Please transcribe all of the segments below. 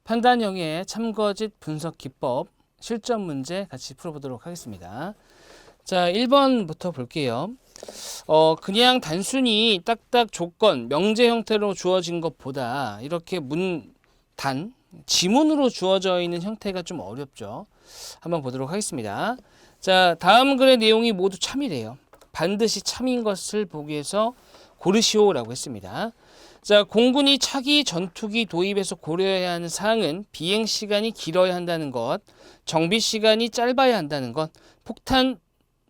판단형의 참거짓 분석 기법 실전 문제 같이 풀어보도록 하겠습니다. 자, 1번부터 볼게요. 그냥 단순히 딱딱 조건, 명제 형태로 주어진 것보다 이렇게 지문으로 주어져 있는 형태가 좀 어렵죠. 한번 보도록 하겠습니다. 자, 다음 글의 내용이 모두 참이래요. 반드시 참인 것을 보기 위해서 고르시오라고 했습니다. 자, 공군이 차기 전투기 도입에서 고려해야 하는 사항은 비행 시간이 길어야 한다는 것, 정비 시간이 짧아야 한다는 것, 폭탄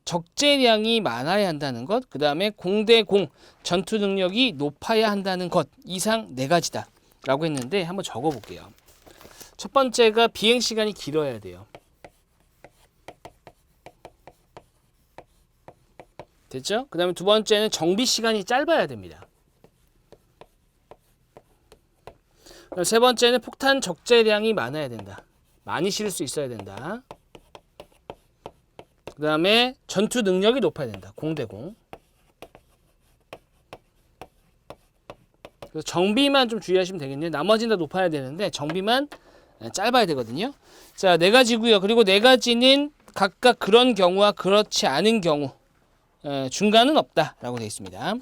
적재량이 많아야 한다는 것, 그 다음에 공대공 전투 능력이 높아야 한다는 것, 이상 4가지다 라고 했는데 한번 적어볼게요. 첫 번째가 비행 시간이 길어야 돼요. 됐죠? 그 다음에 두 번째는 정비 시간이 짧아야 됩니다. 세 번째는 폭탄 적재량이 많아야 된다. 많이 실을 수 있어야 된다. 그 다음에 전투 능력이 높아야 된다. 공대공. 그래서 정비만 좀 주의하시면 되겠네요. 나머지는 다 높아야 되는데 정비만 짧아야 되거든요. 자, 4가지고요. 그리고 4가지는 각각 그런 경우와 그렇지 않은 경우 중간은 없다라고 되어 있습니다.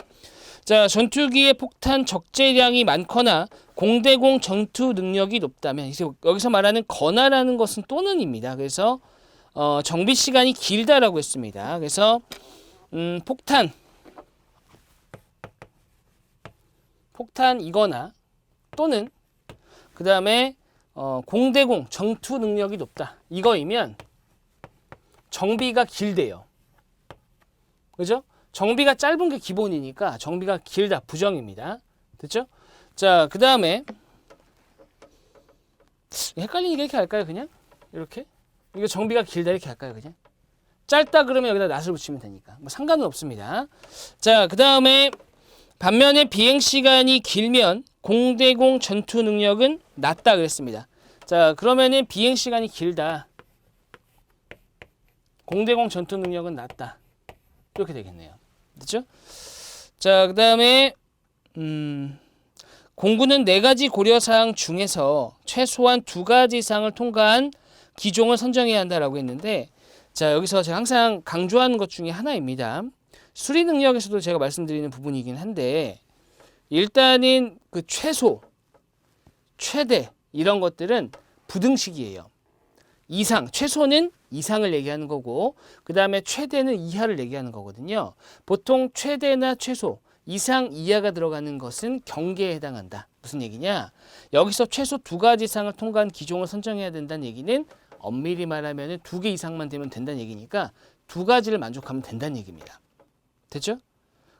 자, 전투기의 폭탄 적재량이 많거나 공대공 전투 능력이 높다면 여기서 말하는 거나라는 것은 또는입니다. 그래서 정비 시간이 길다라고 했습니다. 그래서 폭탄이거나 또는 그 다음에 공대공 전투 능력이 높다. 이거이면 정비가 길대요. 그죠? 정비가 짧은 게 기본이니까 정비가 길다. 부정입니다. 됐죠? 자, 그 다음에 헷갈리니까 이렇게 할까요? 그냥? 이렇게? 이거 정비가 길다 이렇게 할까요? 그냥? 짧다 그러면 여기다 낫을 붙이면 되니까. 뭐 상관은 없습니다. 자, 그 다음에 반면에 비행 시간이 길면 공대공 전투 능력은 낮다 그랬습니다. 자, 그러면은 비행 시간이 길다. 공대공 전투 능력은 낮다. 이렇게 되겠네요. 됐죠? 자, 그 다음에 공군은 4가지 고려사항 중에서 최소한 2가지 이상을 통과한 기종을 선정해야 한다라고 했는데, 자, 여기서 제가 항상 강조하는 것 중에 하나입니다. 수리 능력에서도 제가 말씀드리는 부분이긴 한데, 일단은 그 최소, 최대 이런 것들은 부등식이에요. 이상, 최소는 이상을 얘기하는 거고, 그 다음에 최대는 이하를 얘기하는 거거든요. 보통 최대나 최소, 이상, 이하가 들어가는 것은 경계에 해당한다. 무슨 얘기냐? 여기서 최소 2가지 이상을 통과한 기종을 선정해야 된다는 얘기는 엄밀히 말하면 2개 이상만 되면 된다는 얘기니까 2가지를 만족하면 된다는 얘기입니다. 됐죠?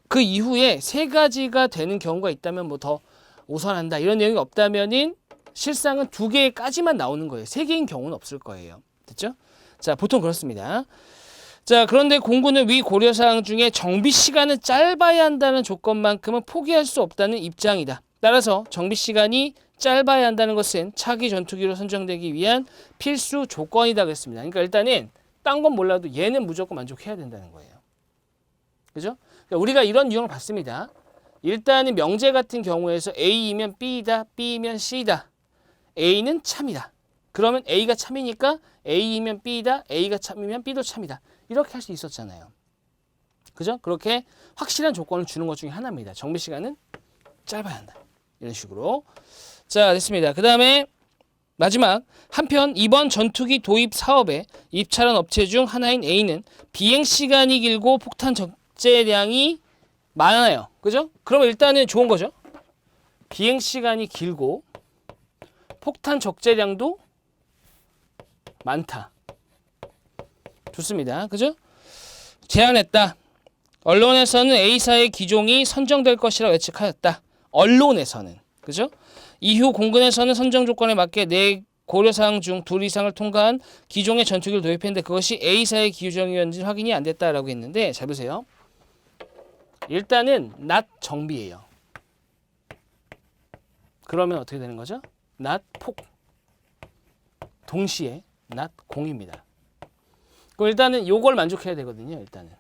그 이후에 3가지가 되는 경우가 있다면 뭐 더 우선한다. 이런 내용이 없다면은 실상은 2개까지만 나오는 거예요. 3개인 경우는 없을 거예요. 됐죠? 자, 보통 그렇습니다. 자, 그런데 공군은 위 고려사항 중에 정비 시간은 짧아야 한다는 조건만큼은 포기할 수 없다는 입장이다. 따라서 정비 시간이 짧아야 한다는 것은 차기 전투기로 선정되기 위한 필수 조건이다 그랬습니다. 그러니까 일단은 딴 건 몰라도 얘는 무조건 만족해야 된다는 거예요. 그죠? 그러니까 우리가 이런 유형을 봤습니다. 일단은 명제 같은 경우에서 A이면 B이다, B이면 C이다. A는 참이다. 그러면 A가 참이니까 A이면 B이다, A가 참이면 B도 참이다. 이렇게 할 수 있었잖아요. 그죠? 그렇게 확실한 조건을 주는 것 중에 하나입니다. 정비 시간은 짧아야 한다. 이런 식으로. 자, 됐습니다. 그 다음에 마지막, 한편 이번 전투기 도입 사업에 입찰한 업체 중 하나인 A는 비행 시간이 길고 폭탄 적재량이 많아요. 그죠? 그러면 일단은 좋은 거죠. 비행 시간이 길고 폭탄 적재량도 많다. 좋습니다. 그죠? 제안했다. 언론에서는 A사의 기종이 선정될 것이라 예측하였다. 언론에서는. 그죠? 이후 공군에서는 선정 조건에 맞게 4 고려사항 중 2 이상을 통과한 기종의 전투기를 도입했는데 그것이 A사의 기종이었는지 확인이 안 됐다라고 했는데, 잘 보세요. 일단은 낮 정비예요. 그러면 어떻게 되는 거죠? 낮 폭. 동시에 낮 공입니다. 그럼 일단은 요걸 만족해야 되거든요. 일단은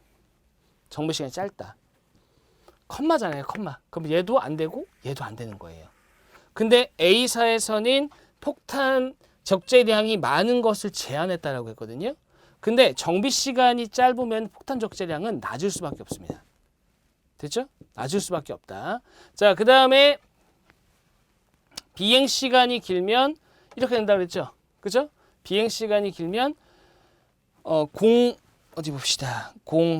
정비 시간이 짧다. 컴마잖아요. 컴마. 그럼 얘도 안 되고 얘도 안 되는 거예요. 근데 A사에서는 폭탄 적재량이 많은 것을 제한했다라고 했거든요. 근데 정비 시간이 짧으면 폭탄 적재량은 낮을 수밖에 없습니다. 됐죠? 낮을 수밖에 없다. 자, 그 다음에 비행 시간이 길면 이렇게 된다고 그랬죠? 그죠? 비행 시간이 길면 어디 봅시다.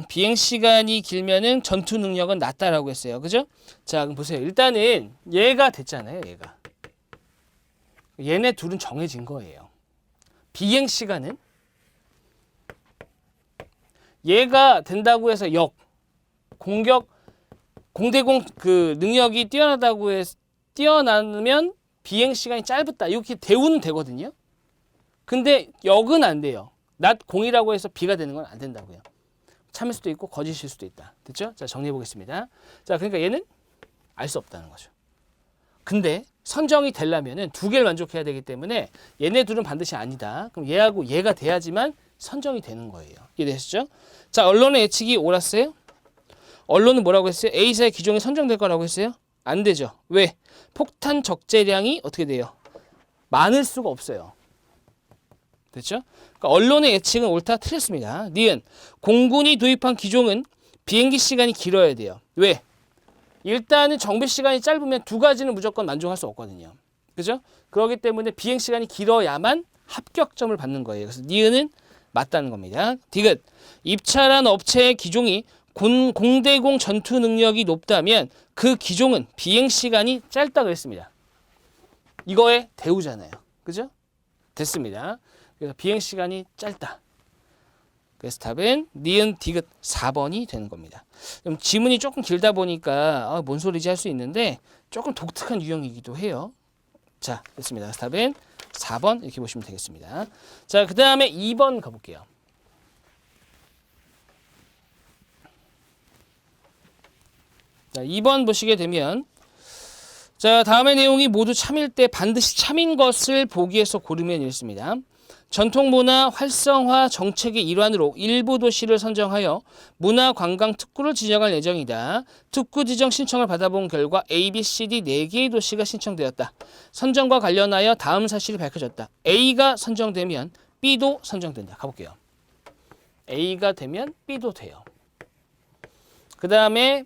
비행 시간이 길면은 전투 능력은 낮다라고 했어요. 그죠? 자, 그럼 보세요. 일단은 얘가 됐잖아요. 얘네 둘은 정해진 거예요. 비행 시간은 얘가 된다고 해서 공대공 그 능력이 뛰어나면 비행 시간이 짧았다. 이렇게 대우는 되거든요. 근데 역은 안 돼요. 낮 공이라고 해서 비가 되는 건 안 된다고요. 참을 수도 있고 거짓일 수도 있다. 됐죠? 자, 정리해 보겠습니다. 자, 그러니까 얘는 알 수 없다는 거죠. 근데 선정이 되려면은 두 개를 만족해야 되기 때문에 얘네 둘은 반드시 아니다. 그럼 얘하고 얘가 돼야지만 선정이 되는 거예요. 이해되시죠? 자, 언론의 예측이 옳았어요? 언론은 뭐라고 했어요? A사의 기종이 선정될 거라고 했어요? 안 되죠. 왜? 폭탄 적재량이 어떻게 돼요? 많을 수가 없어요. 됐죠? 그러니까 언론의 예측은 옳다, 틀렸습니다. 니은 공군이 도입한 기종은 비행기 시간이 길어야 돼요. 왜? 일단은 정비 시간이 짧으면 두 가지는 무조건 만족할 수 없거든요. 그죠? 그렇기 때문에 비행 시간이 길어야만 합격점을 받는 거예요. 그래서 니은은 맞다는 겁니다. 디귿 입찰한 업체의 기종이 공대공 전투 능력이 높다면 그 기종은 비행 시간이 짧다 그랬습니다. 이거의 대우잖아요. 그죠? 됐습니다. 그래서 비행 시간이 짧다. 그래서 답은 니은 디귿 4번이 되는 겁니다. 그럼 지문이 조금 길다 보니까 뭔 소리지 할 수 있는데 조금 독특한 유형이기도 해요. 자, 됐습니다. 그래서 답은 4번 이렇게 보시면 되겠습니다. 자, 그 다음에 2번 가볼게요. 자, 2번 보시게 되면 자, 다음의 내용이 모두 참일 때 반드시 참인 것을 보기에서 고르면 이렇습니다. 전통문화 활성화 정책의 일환으로 일부 도시를 선정하여 문화관광 특구를 지정할 예정이다. 특구 지정 신청을 받아본 결과 A, B, C, D 4개의 도시가 신청되었다. 선정과 관련하여 다음 사실이 밝혀졌다. A가 선정되면 B도 선정된다. 가볼게요. A가 되면 B도 돼요. 그 다음에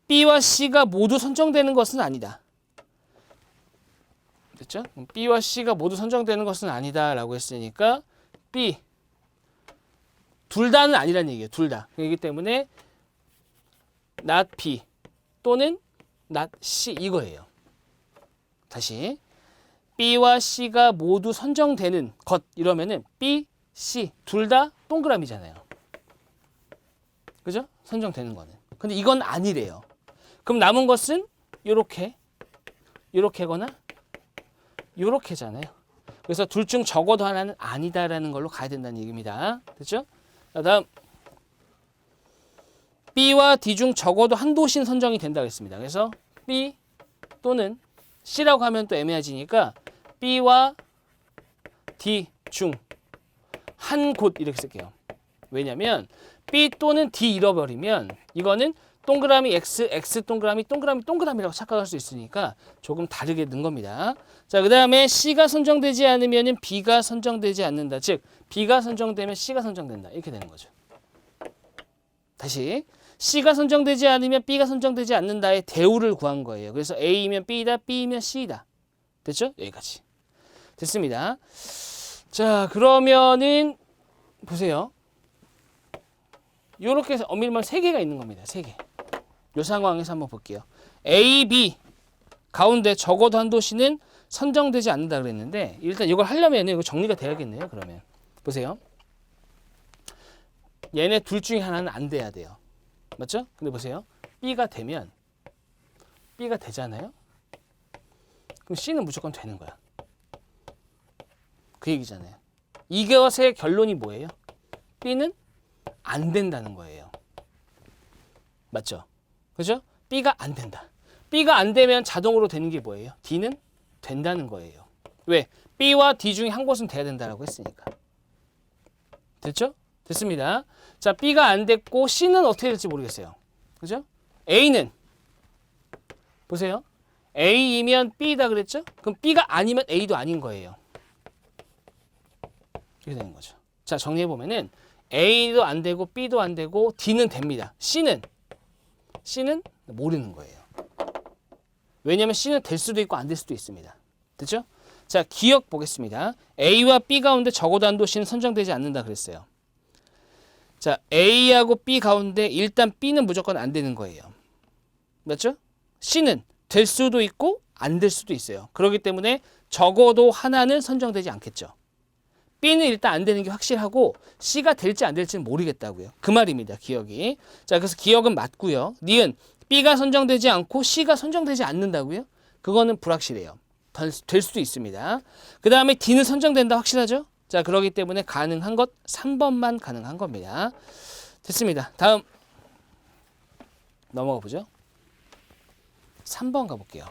B와 C가 모두 선정되는 것은 아니다. 됐죠? B와 C가 모두 선정되는 것은 아니다라고 했으니까 B 둘 다는 아니란 얘기예요. 둘 다. 그렇기 때문에 not B 또는 not C 이거예요. 다시 B와 C가 모두 선정되는 것 이러면은 B, C 둘 다 동그라미잖아요. 그죠? 선정되는 거는. 근데 이건 아니래요. 그럼 남은 것은 요렇게거나 요렇게잖아요. 그래서 둘 중 적어도 하나는 아니다라는 걸로 가야 된다는 얘기입니다. 됐죠? 자, 다음 B와 D 중 적어도 한 도시는 선정이 된다고 했습니다. 그래서 B 또는 C라고 하면 또 애매해지니까 B와 D 중 한 곳 이렇게 쓸게요. 왜냐면 B 또는 D 잃어버리면 이거는 동그라미 X, X 동그라미, 동그라미라고 착각할 수 있으니까 조금 다르게 넣은 겁니다. 자, 그 다음에 C가 선정되지 않으면 B가 선정되지 않는다. 즉, B가 선정되면 C가 선정된다. 이렇게 되는 거죠. 다시 C가 선정되지 않으면 B가 선정되지 않는다의 대우를 구한 거예요. 그래서 A이면 B다, B이면 C다. 됐죠? 여기까지. 됐습니다. 자, 그러면은 보세요. 이렇게 해서 엄밀만 3개가 있는 겁니다. 3개. 이 상황에서 한번 볼게요. A, B 가운데 적어도 한 도시는 선정되지 않는다 그랬는데 일단 이걸 하려면 이거 정리가 돼야겠네요. 그러면 보세요. 얘네 둘 중에 하나는 안 돼야 돼요. 맞죠? 근데 보세요. B가 되면 B가 되잖아요. 그럼 C는 무조건 되는 거야. 그 얘기잖아요. 이것의 결론이 뭐예요? B는 안 된다는 거예요. 맞죠? 그죠? B가 안 된다. B가 안 되면 자동으로 되는 게 뭐예요? D는 된다는 거예요. 왜? B와 D 중에 한 곳은 돼야 된다라고 했으니까. 됐죠? 됐습니다. 자, B가 안 됐고 C는 어떻게 될지 모르겠어요. 그죠? A는 보세요. A이면 B다 그랬죠? 그럼 B가 아니면 A도 아닌 거예요. 이렇게 되는 거죠. 자, 정리해보면은 A도 안 되고 B도 안 되고 D는 됩니다. C는 모르는 거예요. 왜냐면 C는 될 수도 있고 안 될 수도 있습니다. 됐죠? 자, 기억 보겠습니다. A와 B 가운데 적어도 한도 C는 선정되지 않는다 그랬어요. 자, A하고 B 가운데 일단 B는 무조건 안 되는 거예요. 맞죠? C는 될 수도 있고 안 될 수도 있어요. 그렇기 때문에 적어도 하나는 선정되지 않겠죠. B는 일단 안 되는 게 확실하고 C가 될지 안 될지는 모르겠다고요. 그 말입니다. 기억이. 자, 그래서 기억은 맞고요. 니은 B가 선정되지 않고 C가 선정되지 않는다고요? 그거는 불확실해요. 될 수도 있습니다. 그 다음에 D는 선정된다 확실하죠? 자, 그렇기 때문에 가능한 것 3번만 가능한 겁니다. 됐습니다. 다음 넘어가 보죠. 3번 가볼게요.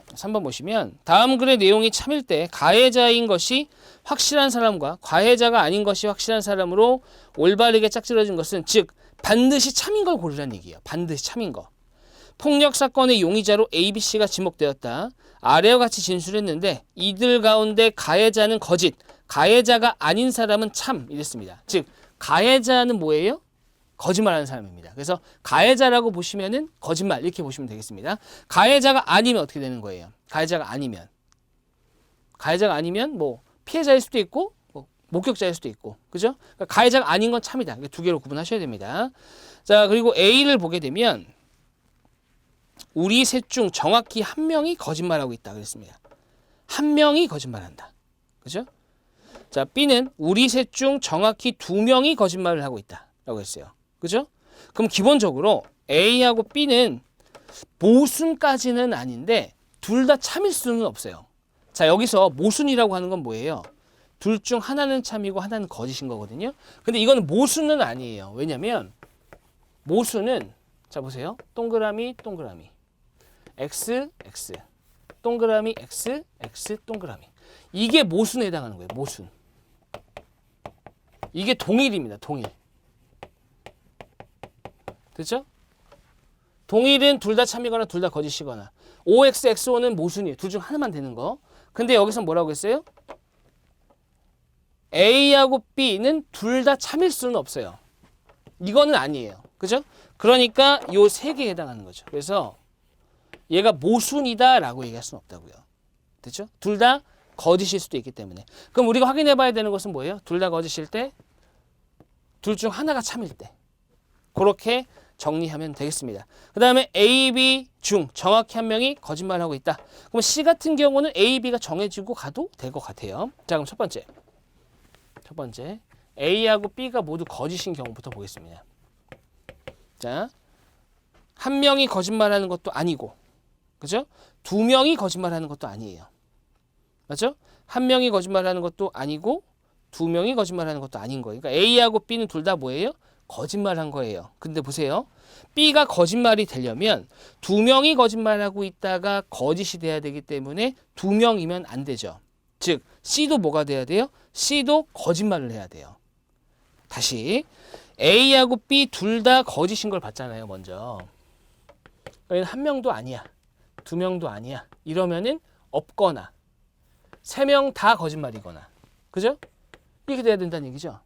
3번 보시면 다음 글의 내용이 참일 때 가해자인 것이 확실한 사람과 과해자가 아닌 것이 확실한 사람으로 올바르게 짝지러진 것은 즉 반드시 참인 걸 고르라는 얘기예요. 반드시 참인 거. 폭력 사건의 용의자로 A, B, C가 지목되었다. 아래와 같이 진술했는데 이들 가운데 가해자는 거짓, 가해자가 아닌 사람은 참 이랬습니다. 즉 가해자는 뭐예요? 거짓말하는 사람입니다. 그래서 가해자라고 보시면은 거짓말 이렇게 보시면 되겠습니다. 가해자가 아니면 어떻게 되는 거예요? 가해자가 아니면 뭐 피해자일 수도 있고 뭐 목격자일 수도 있고, 그죠? 그러니까 가해자가 아닌 건 참이다. 두 개로 구분하셔야 됩니다. 자, 그리고 A를 보게 되면 우리 셋 중 정확히 한 명이 거짓말하고 있다 그랬습니다. 한 명이 거짓말한다. 그죠? 자, B는 우리 셋 중 정확히 두 명이 거짓말을 하고 있다라고 했어요. 그죠? 그럼 기본적으로 A하고 B는 모순까지는 아닌데 둘 다 참일 수는 없어요. 자, 여기서 모순이라고 하는 건 뭐예요? 둘 중 하나는 참이고 하나는 거짓인 거거든요. 근데 이거는 모순은 아니에요. 왜냐면 모순은 자 보세요. 동그라미 동그라미 X X 동그라미 X X 동그라미 이게 모순에 해당하는 거예요. 모순. 이게 동일입니다. 동일. 됐죠? 동일은 둘 다 참이거나 둘 다 거짓이거나 OX, XO는 모순이에요. 둘 중 하나만 되는 거. 근데 여기서 뭐라고 했어요? A하고 B는 둘 다 참일 수는 없어요. 이거는 아니에요. 그죠? 그러니까 요 세 개에 해당하는 거죠. 그래서 얘가 모순이다 라고 얘기할 수는 없다고요. 됐죠? 둘 다 거짓일 수도 있기 때문에. 그럼 우리가 확인해 봐야 되는 것은 뭐예요? 둘 다 거짓일 때, 둘 중 하나가 참일 때. 그렇게 정리하면 되겠습니다. 그 다음에 A, B 중 정확히 한 명이 거짓말하고 있다. 그럼 C 같은 경우는 A, B가 정해지고 가도 될 것 같아요. 자, 그럼 첫 번째 A하고 B가 모두 거짓인 경우부터 보겠습니다. 자, 한 명이 거짓말하는 것도 아니고, 그죠? 두 명이 거짓말하는 것도 아니에요. 맞죠? 한 명이 거짓말하는 것도 아니고 두 명이 거짓말하는 것도 아닌 거예요. 그러니까 A하고 B는 둘 다 뭐예요? 거짓말한 거예요. 근데 보세요. B가 거짓말이 되려면 두 명이 거짓말하고 있다가 거짓이 돼야 되기 때문에 두 명이면 안 되죠. 즉 C도 뭐가 돼야 돼요? C도 거짓말을 해야 돼요. 다시 A하고 B 둘 다 거짓인 걸 봤잖아요. 먼저. 한 명도 아니야. 두 명도 아니야. 이러면은 없거나 세 명 다 거짓말이거나. 그죠? 이렇게 돼야 된다는 얘기죠.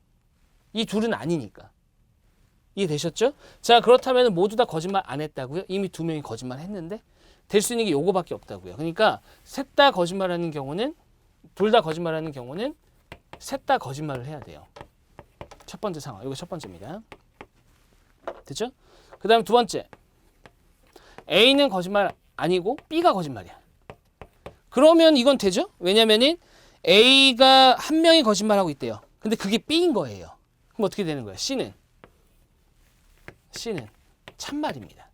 이 둘은 아니니까. 이해되셨죠? 자, 그렇다면 모두 다 거짓말 안 했다고요? 이미 두 명이 거짓말 했는데 될 수 있는 게 요거밖에 없다고요. 그러니까 셋 다 거짓말하는 경우는 둘 다 거짓말하는 경우는 셋 다 거짓말을 해야 돼요. 첫 번째 상황. 이거 첫 번째입니다. 됐죠? 그 다음 두 번째. A는 거짓말 아니고 B가 거짓말이야. 그러면 이건 되죠? 왜냐면은 A가 한 명이 거짓말하고 있대요. 근데 그게 B인 거예요. 그럼 어떻게 되는 거야? C는 참말입니다.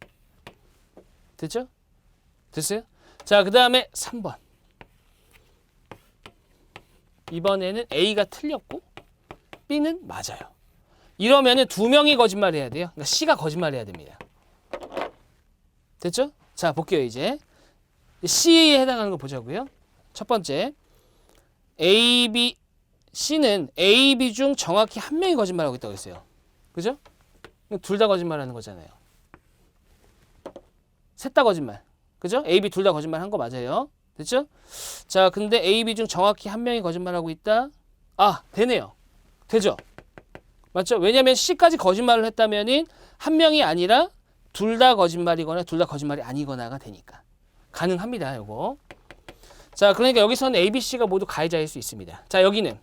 됐죠? 됐어요? 자, 그 다음에 3번. 이번에는 A가 틀렸고 B는 맞아요. 이러면은 두 명이 거짓말해야 돼요. 그러니까 C가 거짓말해야 됩니다. 됐죠? 자, 볼게요, 이제. C에 해당하는 거 보자고요. 첫 번째. A, B, C는 A, B 중 정확히 한 명이 거짓말하고 있다고 했어요. 그죠? 둘 다 거짓말하는 거잖아요. 셋 다 거짓말. 그죠? A, B 둘 다 거짓말 한 거 맞아요. 됐죠? 자, 근데 A, B 중 정확히 한 명이 거짓말하고 있다. 아, 되네요. 되죠? 맞죠? 왜냐면 C까지 거짓말을 했다면은 한 명이 아니라 둘 다 거짓말이거나 둘 다 거짓말이 아니거나가 되니까. 가능합니다, 요거. 자, 그러니까 여기서는 A, B, C가 모두 가해자일 수 있습니다. 자, 여기는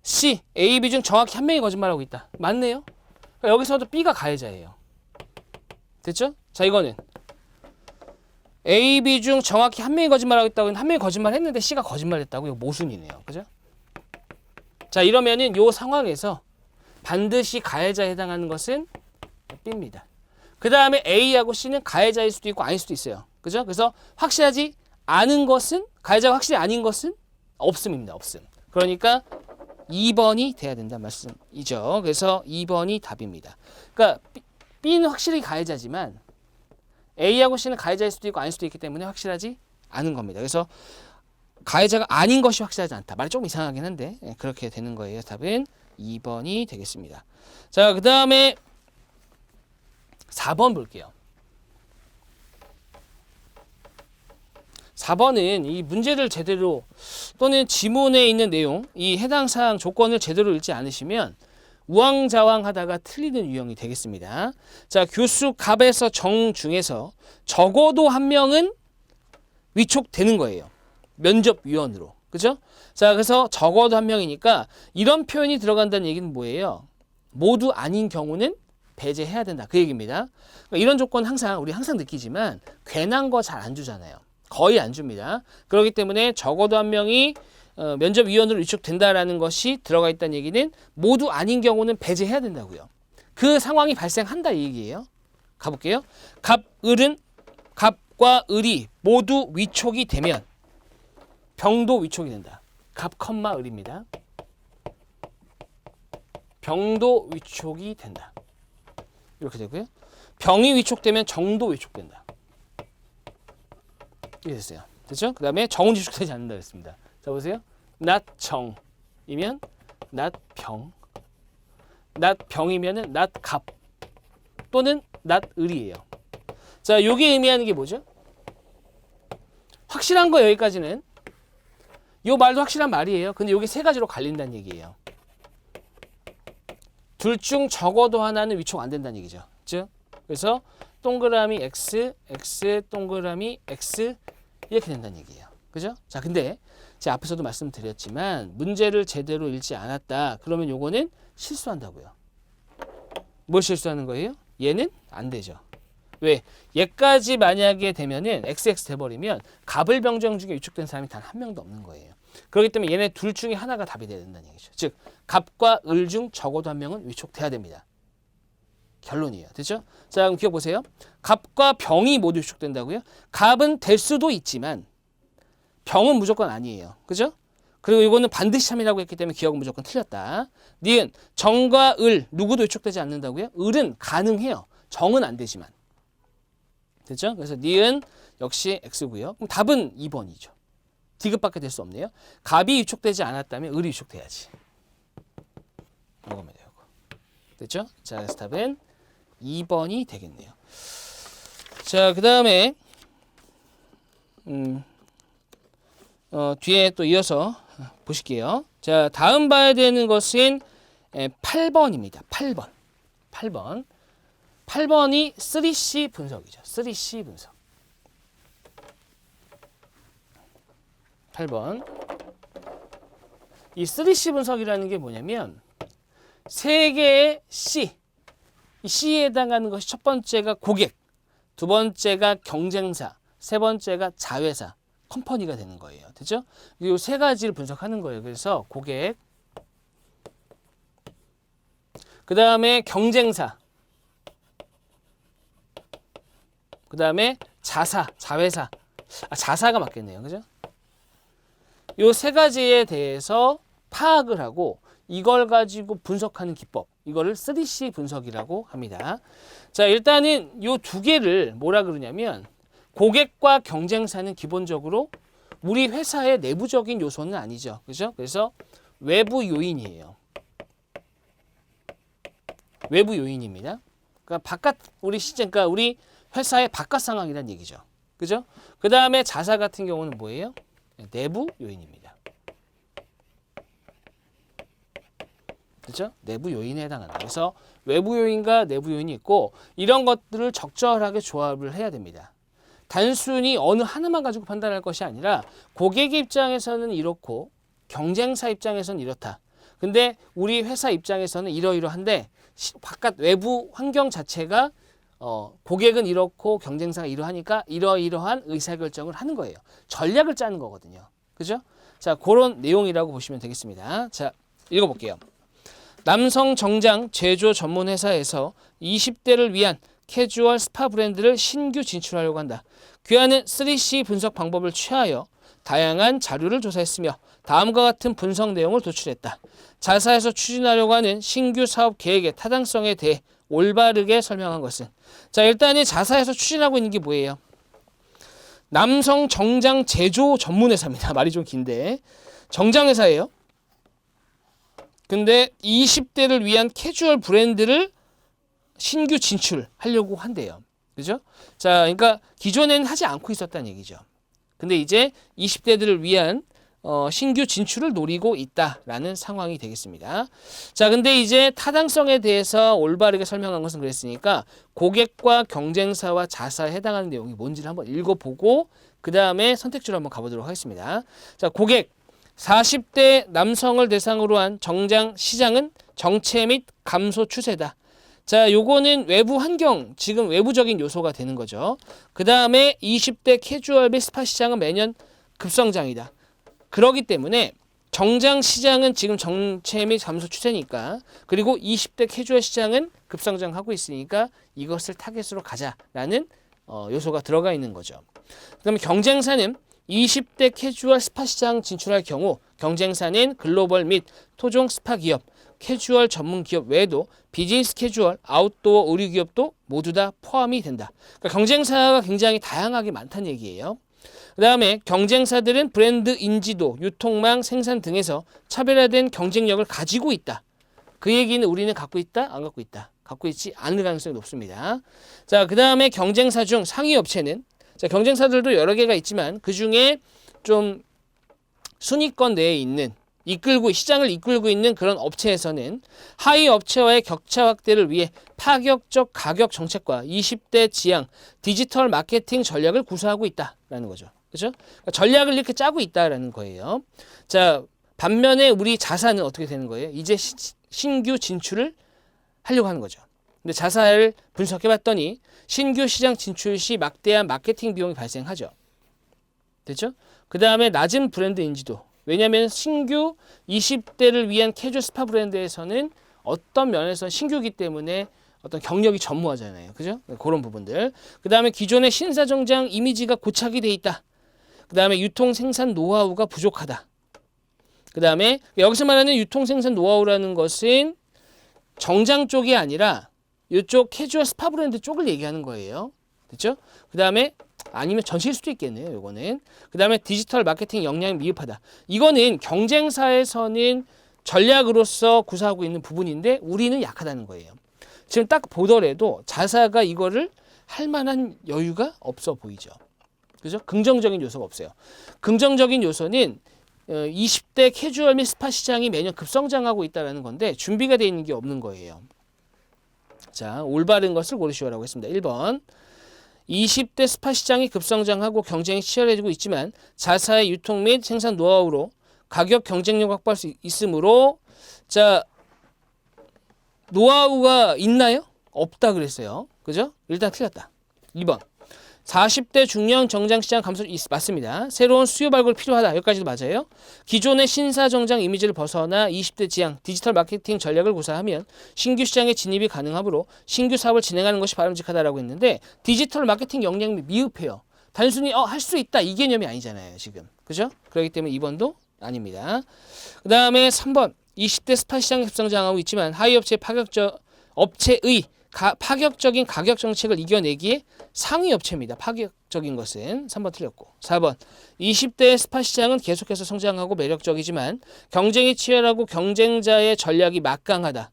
C, A, B 중 정확히 한 명이 거짓말하고 있다. 맞네요. 그러니까 여기서도 B가 가해자예요. 됐죠? 자, 이거는 A, B 중 정확히 한 명이 거짓말하고 있다고 한 명이 거짓말했는데 C가 거짓말했다고 이거 모순이네요. 그죠? 자, 이러면은 요 상황에서 반드시 가해자에 해당하는 것은 B입니다. 그 다음에 A하고 C는 가해자일 수도 있고 아닐 수도 있어요. 그죠? 그래서 확실하지 않은 것은 가해자가 확실히 아닌 것은 없음입니다. 없음. 그러니까 2번이 돼야 된다는 말씀이죠. 그래서 2번이 답입니다. 그러니까 B는 확실히 가해자지만 A하고 C는 가해자일 수도 있고 아닐 수도 있기 때문에 확실하지 않은 겁니다. 그래서 가해자가 아닌 것이 확실하지 않다. 말이 조금 이상하긴 한데 그렇게 되는 거예요. 답은 2번이 되겠습니다. 자, 그 다음에 4번 볼게요. 4번은 이 문제를 제대로 또는 지문에 있는 내용, 이 해당 사항 조건을 제대로 읽지 않으시면 우왕좌왕하다가 틀리는 유형이 되겠습니다. 자, 교수 갑에서 정 중에서 적어도 한 명은 위촉되는 거예요. 면접위원으로. 그죠? 자, 그래서 적어도 한 명이니까 이런 표현이 들어간다는 얘기는 뭐예요? 모두 아닌 경우는 배제해야 된다. 그 얘기입니다. 그러니까 이런 조건 우리 항상 느끼지만 괜한 거 잘 안 주잖아요. 거의 안 줍니다. 그렇기 때문에 적어도 한 명이 면접위원으로 위촉된다라는 것이 들어가 있다는 얘기는 모두 아닌 경우는 배제해야 된다고요. 그 상황이 발생한다 이 얘기예요. 가볼게요. 갑과 을이 모두 위촉이 되면 병도 위촉이 된다. 갑, 을입니다. 병도 위촉이 된다. 이렇게 되고요. 병이 위촉되면 정도 위촉된다. 이렇게 됐어요. 됐죠? 그 다음에 정은 위촉되지 않는다 그랬습니다. 자, 보세요. not 정이면 not 병. not 병이면은 not 갑 또는 not 을이에요. 자, 요게 의미하는 게 뭐죠? 확실한 거 여기까지는 요 말도 확실한 말이에요. 근데 요게 세 가지로 갈린다는 얘기예요. 둘 중 적어도 하나는 위촉 안 된다는 얘기죠. 즉, 그래서 동그라미 X, X, 동그라미 X 이렇게 된다는 얘기예요. 그죠? 자, 근데 제가 앞에서도 말씀드렸지만 문제를 제대로 읽지 않았다. 그러면 요거는 실수한다고요. 뭘 실수하는 거예요? 얘는 안 되죠. 왜? 얘까지 만약에 되면은 XX 돼버리면 갑을 병정 중에 위촉된 사람이 단 한 명도 없는 거예요. 그렇기 때문에 얘네 둘 중에 하나가 답이 돼야 된다는 얘기죠. 즉, 갑과 을 중 적어도 한 명은 위촉돼야 됩니다. 결론이에요. 됐죠? 자, 그럼 기억보세요. 갑과 병이 모두 위촉된다고요? 갑은 될 수도 있지만 병은 무조건 아니에요. 그죠? 그리고 이거는 반드시 참이라고 했기 때문에 기억은 무조건 틀렸다. 니은 정과 을 누구도 위촉되지 않는다고요? 을은 가능해요. 정은 안 되지만. 됐죠? 그래서 니은 역시 X고요. 그럼 답은 2번이죠. 디귿밖에 될 수 없네요. 갑이 위촉되지 않았다면 을이 위촉돼야지. 이겁니다. 이거. 됐죠? 자, 그래서 답은 2번이 되겠네요. 자, 그 다음에 뒤에 또 이어서 보실게요. 자, 다음 봐야 되는 것은 8번입니다. 8번. 8번이 3C 분석이죠. 3C 분석. 8번. 이 3C 분석이라는 게 뭐냐면 세 개의 C. 이 C에 해당하는 것이 첫 번째가 고객, 두 번째가 경쟁사, 세 번째가 자회사, 컴퍼니가 되는 거예요. 됐죠? 이 세 가지를 분석하는 거예요. 그래서 고객, 그 다음에 경쟁사, 그 다음에 자회사. 자사가 맞겠네요. 그죠? 이 세 가지에 대해서 파악을 하고 이걸 가지고 분석하는 기법. 이거를 3C 분석이라고 합니다. 자, 일단은 이 두 개를 뭐라 그러냐면 고객과 경쟁사는 기본적으로 우리 회사의 내부적인 요소는 아니죠. 그죠? 그래서 외부 요인이에요. 외부 요인입니다. 그러니까 바깥 우리 시장, 그러니까 우리 회사의 바깥 상황이란 얘기죠. 그죠? 그 다음에 자사 같은 경우는 뭐예요? 내부 요인입니다. 그죠? 내부 요인에 해당한다. 그래서 외부 요인과 내부 요인이 있고 이런 것들을 적절하게 조합을 해야 됩니다. 단순히 어느 하나만 가지고 판단할 것이 아니라 고객 입장에서는 이렇고 경쟁사 입장에서는 이렇다. 근데 우리 회사 입장에서는 이러이러한데 바깥 외부 환경 자체가 고객은 이렇고 경쟁사가 이러하니까 이러이러한 의사결정을 하는 거예요. 전략을 짜는 거거든요. 그죠? 자, 그런 내용이라고 보시면 되겠습니다. 자, 읽어볼게요. 남성 정장 제조 전문 회사에서 20대를 위한 캐주얼 스파 브랜드를 신규 진출하려고 한다. 귀하는 3C 분석 방법을 취하여 다양한 자료를 조사했으며 다음과 같은 분석 내용을 도출했다. 자사에서 추진하려고 하는 신규 사업 계획의 타당성에 대해 올바르게 설명한 것은, 자, 일단은 자사에서 추진하고 있는 게 뭐예요? 남성 정장 제조 전문 회사입니다. 말이 좀 긴데 정장 회사예요. 근데 20대를 위한 캐주얼 브랜드를 신규 진출하려고 한대요. 그죠? 자, 그러니까 기존에는 하지 않고 있었다는 얘기죠. 근데 이제 20대들을 위한 신규 진출을 노리고 있다라는 상황이 되겠습니다. 자, 근데 이제 타당성에 대해서 올바르게 설명한 것은 그랬으니까 고객과 경쟁사와 자사에 해당하는 내용이 뭔지를 한번 읽어보고 그 다음에 선택지로 한번 가보도록 하겠습니다. 자, 고객 40대 남성을 대상으로 한 정장 시장은 정체 및 감소 추세다. 자, 요거는 외부 환경, 지금 외부적인 요소가 되는 거죠. 그 다음에 20대 캐주얼 및 스파 시장은 매년 급성장이다. 그러기 때문에 정장 시장은 지금 정체 및 감소 추세니까, 그리고 20대 캐주얼 시장은 급성장하고 있으니까 이것을 타겟으로 가자라는 요소가 들어가 있는 거죠. 그 다음에 경쟁사는 20대 캐주얼 스파 시장 진출할 경우 경쟁사는 글로벌 및 토종 스파 기업, 캐주얼 전문 기업 외에도 비즈니스 캐주얼, 아웃도어 의류 기업도 모두 다 포함이 된다. 그러니까 경쟁사가 굉장히 다양하게 많다는 얘기예요. 그 다음에 경쟁사들은 브랜드 인지도, 유통망, 생산 등에서 차별화된 경쟁력을 가지고 있다. 그 얘기는 우리는 갖고 있다? 안 갖고 있다? 갖고 있지 않을 가능성이 높습니다. 자, 그 다음에 경쟁사 중 상위 업체는, 자, 경쟁사들도 여러 개가 있지만 그 중에 좀 순위권 내에 있는 시장을 이끌고 있는 그런 업체에서는 하위 업체와의 격차 확대를 위해 파격적 가격 정책과 20대 지향 디지털 마케팅 전략을 구사하고 있다라는 거죠. 그렇죠? 그러니까 전략을 이렇게 짜고 있다라는 거예요. 자, 반면에 우리 자사는 어떻게 되는 거예요? 이제 신규 진출을 하려고 하는 거죠. 근데 자사를 분석해 봤더니 신규 시장 진출 시 막대한 마케팅 비용이 발생하죠. 됐죠? 그 다음에 낮은 브랜드 인지도. 왜냐하면 신규 20대를 위한 캐주얼 스파 브랜드에서는 어떤 면에서 신규이기 때문에 어떤 경력이 전무하잖아요. 그죠? 그런 부분들. 그 다음에 기존의 신사 정장 이미지가 고착이 돼 있다. 그 다음에 유통 생산 노하우가 부족하다. 그 다음에 여기서 말하는 유통 생산 노하우라는 것은 정장 쪽이 아니라 이쪽 캐주얼 스파 브랜드 쪽을 얘기하는 거예요. 됐죠? 그 다음에 아니면 전시일 수도 있겠네요. 요거는. 그 다음에 디지털 마케팅 역량이 미흡하다. 이거는 경쟁사에서는 전략으로서 구사하고 있는 부분인데 우리는 약하다는 거예요. 지금 딱 보더라도 자사가 이거를 할 만한 여유가 없어 보이죠. 그죠? 긍정적인 요소가 없어요. 긍정적인 요소는 20대 캐주얼 및 스파 시장이 매년 급성장하고 있다는 건데 준비가 되어 있는 게 없는 거예요. 자, 올바른 것을 고르시오라고 했습니다. 1번. 20대 스파 시장이 급성장하고 경쟁이 치열해지고 있지만 자사의 유통 및 생산 노하우로 가격 경쟁력 확보할 수 있으므로, 자, 노하우가 있나요? 없다 그랬어요. 그죠? 일단 틀렸다. 2번. 40대 중년 정장 시장 감소 맞습니다. 새로운 수요 발굴 필요하다. 여기까지도 맞아요. 기존의 신사 정장 이미지를 벗어나 20대 지향 디지털 마케팅 전략을 구사하면 신규 시장에 진입이 가능하므로 신규 사업을 진행하는 것이 바람직하다라고 했는데 디지털 마케팅 역량이 미흡해요. 단순히 할 수 있다 이 개념이 아니잖아요. 지금. 그죠? 그렇기 때문에 2번도 아닙니다. 그 다음에 3번. 20대 스파 시장이 급성장하고 있지만 하위 업체의 파격적인 가격 정책을 이겨내기에 상위 업체입니다. 파격적인 것은 3번 틀렸고. 4번. 20대 스파 시장은 계속해서 성장하고 매력적이지만 경쟁이 치열하고 경쟁자의 전략이 막강하다.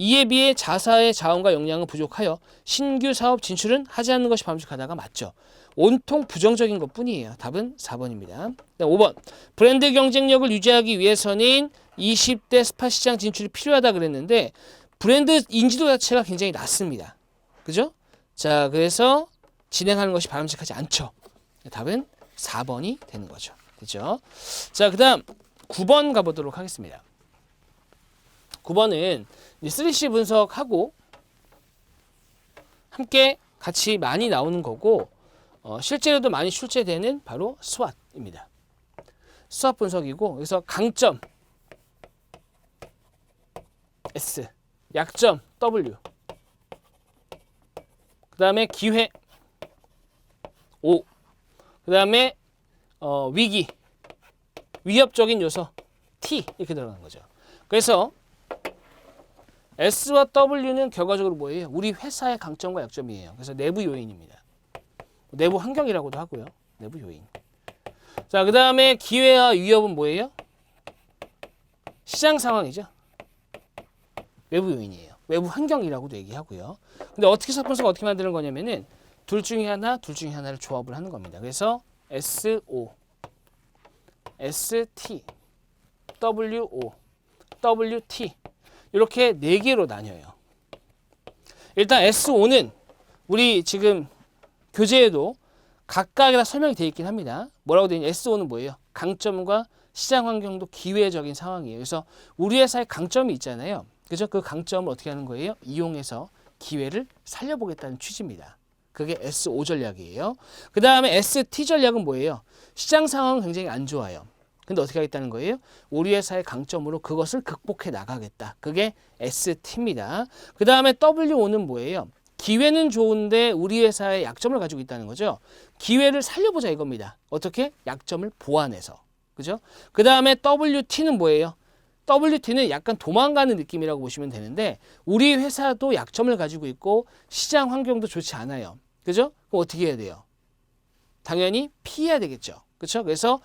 이에 비해 자사의 자원과 역량은 부족하여 신규 사업 진출은 하지 않는 것이 바람직하다가 맞죠. 온통 부정적인 것뿐이에요. 답은 4번입니다. 5번. 브랜드 경쟁력을 유지하기 위해서는 20대 스파 시장 진출이 필요하다 그랬는데 브랜드 인지도 자체가 굉장히 낮습니다. 그죠? 자, 그래서 진행하는 것이 바람직하지 않죠. 답은 4번이 되는 거죠. 그죠? 자, 그 다음 9번 가보도록 하겠습니다. 9번은 3C 분석하고 함께 같이 많이 나오는 거고 실제로도 많이 출제되는 바로 SWOT입니다. SWOT 분석이고 그래서 강점 S, 약점 W, 그 다음에 기회 O, 그 다음에 위기, 위협적인 요소 T 이렇게 들어가는 거죠. 그래서 S와 W는 결과적으로 뭐예요? 우리 회사의 강점과 약점이에요. 그래서 내부 요인입니다. 내부 환경이라고도 하고요. 내부 요인. 자, 그 다음에 기회와 위협은 뭐예요? 시장 상황이죠. 외부 요인이에요. 외부 환경이라고도 얘기하고요. 근데 어떻게 분석 어떻게 만드는 거냐면은 둘 중에 하나를 조합을 하는 겁니다. 그래서 SO, ST, WO, WT 이렇게 4개로 나뉘어요. 일단 SO는 우리 지금 교재에도 각각에 다 설명이 되어 있긴 합니다. 뭐라고 되어 있냐? SO는 뭐예요? 강점과 시장 환경도 기회적인 상황이에요. 그래서 우리 회사의 강점이 있잖아요. 그죠? 그 강점을 어떻게 하는 거예요? 이용해서 기회를 살려보겠다는 취지입니다. 그게 SO 전략이에요. 그 다음에 ST 전략은 뭐예요? 시장 상황은 굉장히 안 좋아요. 근데 어떻게 하겠다는 거예요? 우리 회사의 강점으로 그것을 극복해 나가겠다. 그게 ST입니다. 그 다음에 WO는 뭐예요? 기회는 좋은데 우리 회사의 약점을 가지고 있다는 거죠. 기회를 살려보자 이겁니다. 어떻게? 약점을 보완해서. 그죠? 그 다음에 WT는 뭐예요? WT는 약간 도망가는 느낌이라고 보시면 되는데 우리 회사도 약점을 가지고 있고 시장 환경도 좋지 않아요. 그죠? 그럼 어떻게 해야 돼요? 당연히 피해야 되겠죠. 그렇죠? 그래서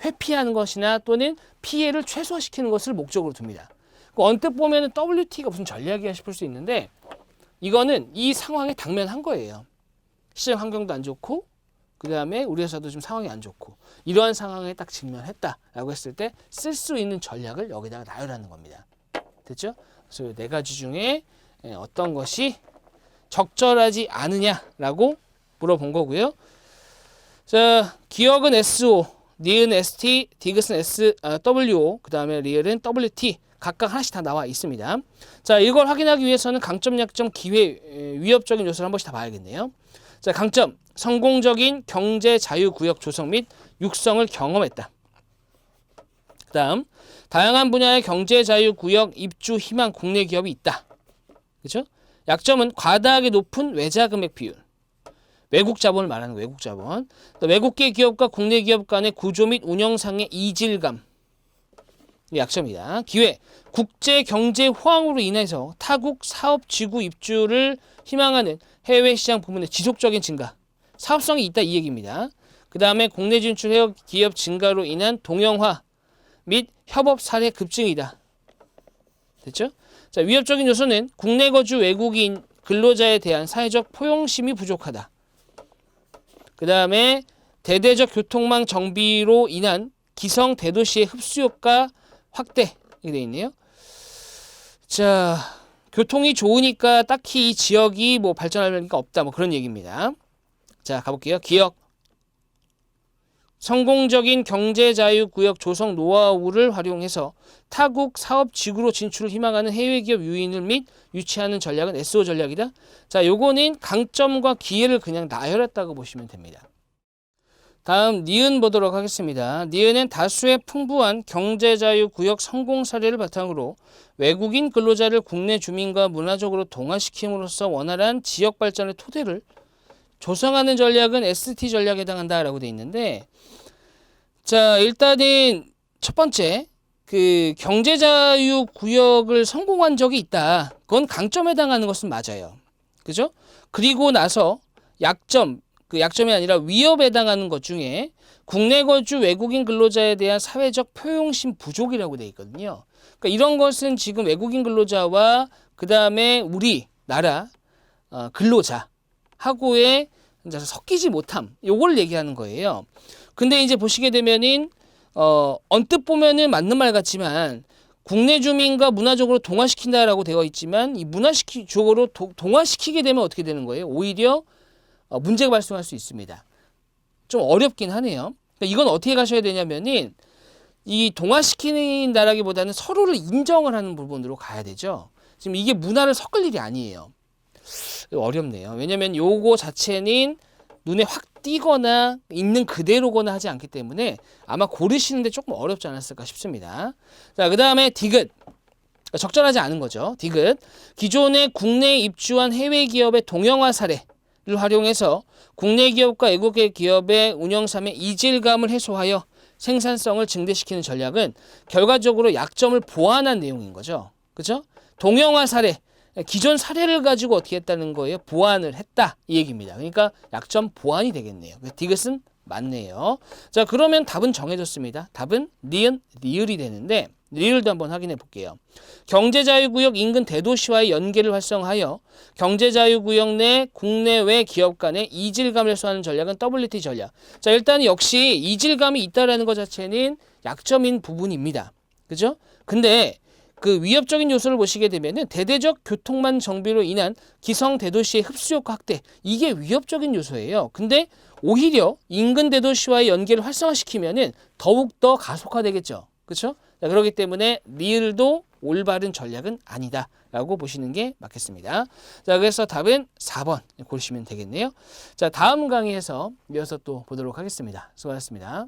회피하는 것이나 또는 피해를 최소화시키는 것을 목적으로 둡니다. 언뜻 보면 WT가 무슨 전략이야 싶을 수 있는데 이거는 이 상황에 당면한 거예요. 시장 환경도 안 좋고 그 다음에 우리 회사도 좀 상황이 안 좋고 이러한 상황에 딱 직면했다라고 했을 때 쓸 수 있는 전략을 여기다가 나열하는 겁니다. 됐죠? 그래서 4가지 중에 어떤 것이 적절하지 않으냐라고 물어본 거고요. 자, 기억은 SO, 니은 ST, 디귿은 WO, 그 다음에 리을은 WT 각각 하나씩 다 나와 있습니다. 자, 이걸 확인하기 위해서는 강점, 약점, 기회, 위협적인 요소를 한 번씩 다 봐야겠네요. 자, 강점, 성공적인 경제 자유구역 조성 및 육성을 경험했다. 그 다음, 다양한 분야의 경제 자유구역 입주 희망 국내 기업이 있다. 그렇죠? 약점은 과다하게 높은 외자 금액 비율. 외국 자본을 말하는 외국 자본. 외국계 기업과 국내 기업 간의 구조 및 운영상의 이질감. 약점이다. 기회. 국제 경제 호황으로 인해서 타국 사업 지구 입주를 희망하는 해외 시장 부문의 지속적인 증가. 사업성이 있다 이 얘기입니다. 그 다음에 국내 진출 해외 기업 증가로 인한 동형화 및 협업 사례 급증이다. 됐죠? 자, 위협적인 요소는 국내 거주 외국인 근로자에 대한 사회적 포용심이 부족하다. 그 다음에 대대적 교통망 정비로 인한 기성 대도시의 흡수효과 확대 이렇게 되어 있네요. 자, 교통이 좋으니까 딱히 이 지역이 뭐 발전할 필요가 없다 뭐 그런 얘기입니다. 자, 가볼게요. 기억. 성공적인 경제자유구역 조성 노하우를 활용해서 타국 사업 지구로 진출을 희망하는 해외기업 유인을 및 유치하는 전략은 SO 전략이다. 자, 요거는 강점과 기회를 그냥 나열했다고 보시면 됩니다. 다음 니은 보도록 하겠습니다. 니은은 다수의 풍부한 경제자유구역 성공 사례를 바탕으로 외국인 근로자를 국내 주민과 문화적으로 동화시킴으로써 원활한 지역 발전의 토대를 조성하는 전략은 ST 전략에 해당한다라고 되어 있는데, 자, 일단은 첫 번째 그 경제자유구역을 성공한 적이 있다. 그건 강점에 해당하는 것은 맞아요. 그죠? 그리고 나서 약점, 그 약점이 아니라 위협에 해당하는 것 중에 국내 거주 외국인 근로자에 대한 사회적 포용심 부족이라고 되어 있거든요. 그러니까 이런 것은 지금 외국인 근로자와 그 다음에 우리나라 근로자하고의 이제 섞이지 못함, 요걸 얘기하는 거예요. 근데 이제 보시게 되면은 언뜻 보면은 맞는 말 같지만 국내 주민과 문화적으로 동화시킨다라고 되어 있지만 이 문화적으로 동화시키게 되면 어떻게 되는 거예요? 오히려 문제가 발생할 수 있습니다. 좀 어렵긴 하네요. 그러니까 이건 어떻게 가셔야 되냐면은 이 동화시킨다라기보다는 서로를 인정을 하는 부분으로 가야 되죠. 지금 이게 문화를 섞을 일이 아니에요. 어렵네요. 왜냐면 요거 자체는 눈에 확 띄거나 있는 그대로거나 하지 않기 때문에 아마 고르시는데 조금 어렵지 않았을까 싶습니다. 자, 그 다음에 디귿. 적절하지 않은 거죠. 디귿. 기존의 국내에 입주한 해외 기업의 동영화 사례를 활용해서 국내 기업과 외국의 기업의 운영삼의 이질감을 해소하여 생산성을 증대시키는 전략은 결과적으로 약점을 보완한 내용인 거죠. 그죠? 동영화 사례. 기존 사례를 가지고 어떻게 했다는 거예요? 보완을 했다 이 얘기입니다. 그러니까 약점 보완이 되겠네요. 디귿은 맞네요. 자, 그러면 답은 정해졌습니다. 답은 니은, 리을이 되는데 리을도 한번 확인해 볼게요. 경제자유구역 인근 대도시와의 연계를 활성화하여 경제자유구역 내 국내외 기업 간의 이질감을 해소하는 전략은 WT 전략. 자, 일단 역시 이질감이 있다라는 것 자체는 약점인 부분입니다. 그죠? 근데 그 위협적인 요소를 보시게 되면은 대대적 교통망 정비로 인한 기성 대도시의 흡수효과 확대, 이게 위협적인 요소예요. 근데 오히려 인근 대도시와의 연계를 활성화시키면은 더욱더 가속화되겠죠. 그렇죠? 그렇기 때문에 리을도 올바른 전략은 아니다라고 보시는 게 맞겠습니다. 자, 그래서 답은 4번 고르시면 되겠네요. 자, 다음 강의에서 이어서 또 보도록 하겠습니다. 수고하셨습니다.